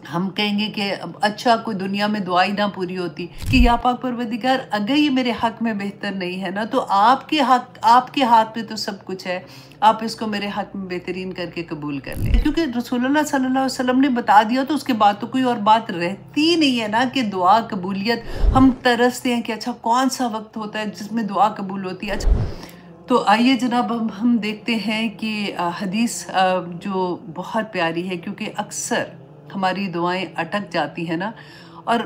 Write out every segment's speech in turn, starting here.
हम कहेंगे कि अब अच्छा कोई दुनिया में दुआ ही ना पूरी होती कि या पाक परवरदिगार अगर ये मेरे हक में बेहतर नहीं है ना तो आपके हाथ में तो सब कुछ है, आप इसको मेरे हक में बेहतरीन करके कबूल कर लें। क्योंकि रसूलुल्लाह सल्लल्लाहु अलैहि वसल्लम ने बता दिया तो उसके बाद तो कोई और बात रहती ही नहीं है ना कि दुआ कबूलियत। हम तरसते हैं कि अच्छा कौन सा वक्त होता है जिसमें दुआ कबूल होती है। अच्छा तो आइए जनाब हम देखते हैं कि हदीस जो बहुत प्यारी है, क्योंकि अक्सर हमारी दुआएं अटक जाती हैं ना। और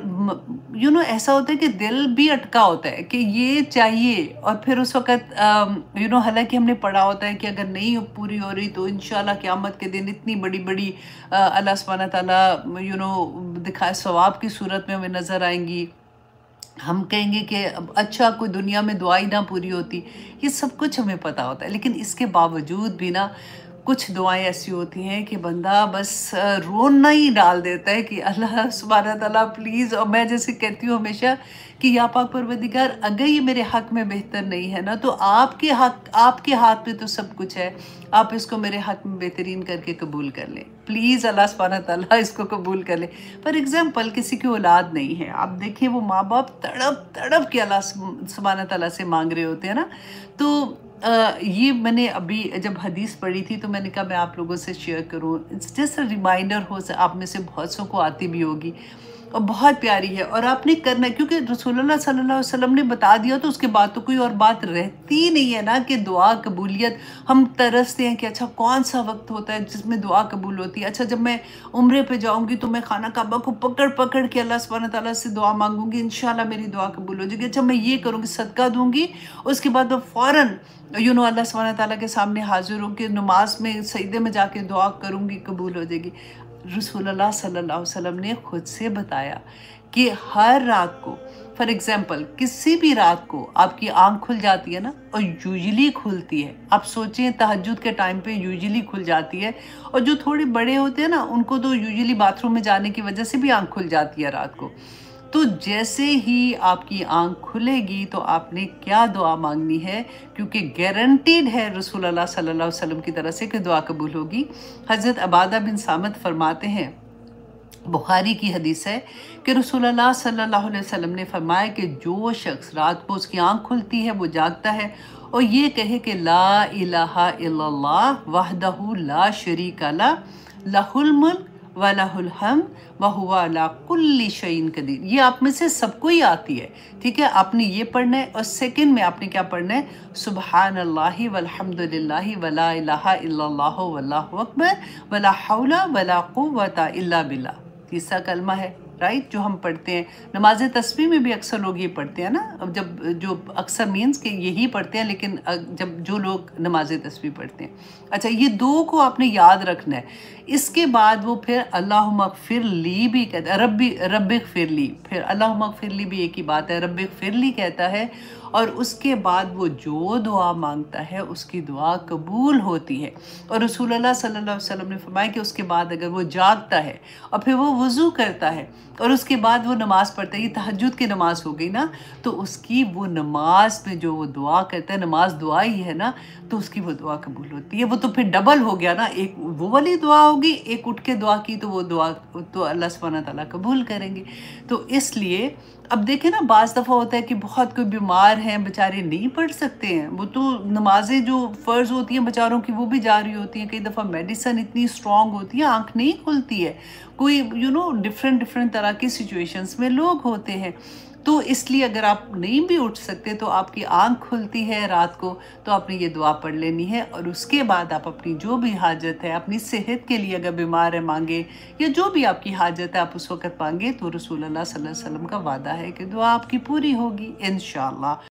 ऐसा होता है कि दिल भी अटका होता है कि ये चाहिए, और फिर उस वक़्त हालाँकि हमने पढ़ा होता है कि अगर नहीं पूरी हो रही तो इंशाल्लाह क़यामत के दिन इतनी बड़ी-बड़ी अल्लाह सुब्हानहू व तआला दिखाए सवाब की सूरत में हमें नज़र आएँगी। हम कहेंगे कि अब अच्छा कोई दुनिया में दुआ ही ना पूरी होती। ये सब कुछ हमें पता होता है, लेकिन इसके बावजूद भी ना कुछ दुआएँ ऐसी होती हैं कि बंदा बस रोना ही डाल देता है कि अल्लाह सुब्हानहू व तआला प्लीज़। और मैं जैसे कहती हूँ हमेशा कि या पाक परवरदिगार अगर ये मेरे हक में बेहतर नहीं है ना तो आपके हाथ में तो सब कुछ है, आप इसको मेरे हक में बेहतरीन करके कबूल कर लें। प्लीज़ अल्लाह सुब्हानहू व तआला इसको कबूल कर ले। फॉर एग्ज़ाम्पल किसी की औलाद नहीं है, आप देखिए वो माँ-बाप तड़प के अल्लाह सुब्हानहू व तआला से माँग रहे होते हैं ना। तो ये मैंने अभी जब हदीस पढ़ी थी तो मैंने कहा मैं आप लोगों से शेयर करूँ। इट्स जस्ट अ रिमाइंडर, आप में से बहुत सौ को आती भी होगी और बहुत प्यारी है और आपने करना है, क्योंकि रसूलुल्लाह सल्लल्लाहु अलैहि वसल्लम ने बता दिया तो उसके बाद तो कोई और बात रहती ही नहीं है ना कि दुआ कबूलियत। हम तरसते हैं कि अच्छा कौन सा वक्त होता है जिसमें दुआ कबूल होती है। अच्छा जब मैं उम्रे पे जाऊंगी तो मैं खाना काबा को पकड़ के अल्लाह सुब्हानहू व तआला से दुआ मांगूंगी, इंशाल्लाह मेरी दुआ कबूल हो जाएगी। अच्छा मैं ये करूँगी, सदका दूंगी, उसके बाद मैं फ़ौरन अल्लाह सुब्हानहू व तआला के सामने हाजिर होकर नमाज में सजदे में जाके दुआ करूँगी, कबूल हो जाएगी। रसूलुल्लाह सल्लल्लाहु अलैहि वसल्लम ने खुद से बताया कि हर रात को, फॉर एग्जांपल किसी भी रात को आपकी आंख खुल जाती है ना, और यूजुअली खुलती है, आप सोचें तहज्जुद के टाइम पे यूजुअली खुल जाती है, और जो थोड़े बड़े होते हैं ना उनको तो यूजुअली बाथरूम में जाने की वजह से भी आंख खुल जाती है रात को। तो जैसे ही आपकी आंख खुलेगी तो आपने क्या दुआ मांगनी है, क्योंकि गारंटीड है रसूलुल्लाह सल्लल्लाहु अलैहि वसल्लम की तरफ से कि दुआ कबूल होगी। हज़रत अबादा बिन सामित फरमाते हैं, बुखारी की हदीस है कि रसूलुल्लाह सल्लल्लाहु अलैहि वसल्लम ने फरमाया कि जो शख्स रात को उसकी आंख खुलती है वो जागता है और ये कहे कि ला इलाहा इल्लल्लाह वहदहू ला शरीका ला लहुल मुल्क वलहुल हम्द व हुवा अला कुल्ली शैइन कदीर। ये आप में से सबको ही आती है, ठीक है। आपने ये पढ़ना है और सेकंड में आपने क्या पढ़ना है, सुबहानल्लाहि वल्हम्दुलिल्लाहि वला इलाहा इल्लल्लाहु वल्लाहु अकबर वला हौला वला कुव्वता इल्ला बिल्लाह। तीसरा कलमा है, राइट, जो हम पढ़ते हैं नमाज तस्बीह में भी अक्सर लोग ये पढ़ते हैं ना। अब जब जो अक्सर मीन्स के यही पढ़ते हैं, लेकिन जब जो लोग नमाज तस्बीह पढ़ते हैं, अच्छा ये दो को आपने याद रखना है। इसके बाद वो फिर अल्लाहुम्मगफिर ली भी कहता है, रब्बिगफिर ली, फिर अल्लाहुम्मगफिर ली भी एक ही बात है, रब्बिगफिर ली कहता है। और उसके बाद वो जो दुआ मांगता है उसकी दुआ कबूल होती है। और रसूलुल्लाह सल्लल्लाहु अलैहि वसल्लम ने फरमाया कि उसके बाद अगर वो जागता है और फिर वो वज़ू करता है और उसके बाद वो नमाज़ पढ़ता है, ये तहज्जुद की नमाज़ हो गई ना, तो उसकी वो नमाज में जो वो दुआ करता है, नमाज दुआ ही है ना, तो उसकी वो दुआ कबूल होती है। वो तो फिर डबल हो गया ना, एक वो वाली दुआ होगी, एक उठ के दुआ की, तो वो दुआ तो अल्लाह सुब्हानहू व तआला कबूल करेंगे। तो इसलिए अब देखें ना, बाज़ दफ़ा होता है कि बहुत कोई बीमार हैं, बेचारे नहीं पढ़ सकते हैं, वो तो नमाजें जो फ़र्ज़ होती हैं बेचारों की वो भी जारी होती हैं। कई दफ़ा मेडिसिन इतनी स्ट्रॉन्ग होती है, आँख नहीं खुलती है। कोई डिफरेंट तरह की सिचुएशंस में लोग होते हैं। तो इसलिए अगर आप नहीं भी उठ सकते तो आपकी आँख खुलती है रात को, तो आपने ये दुआ पढ़ लेनी है। और उसके बाद आप अपनी जो भी हाजत है, अपनी सेहत के लिए अगर बीमार है मांगे, या जो भी आपकी हाजत है आप उस वक़्त मांगे, तो रसूलुल्लाह सल्लल्लाहु अलैहि वसल्लम का वादा है कि दुआ आपकी पूरी होगी इंशाअल्लाह।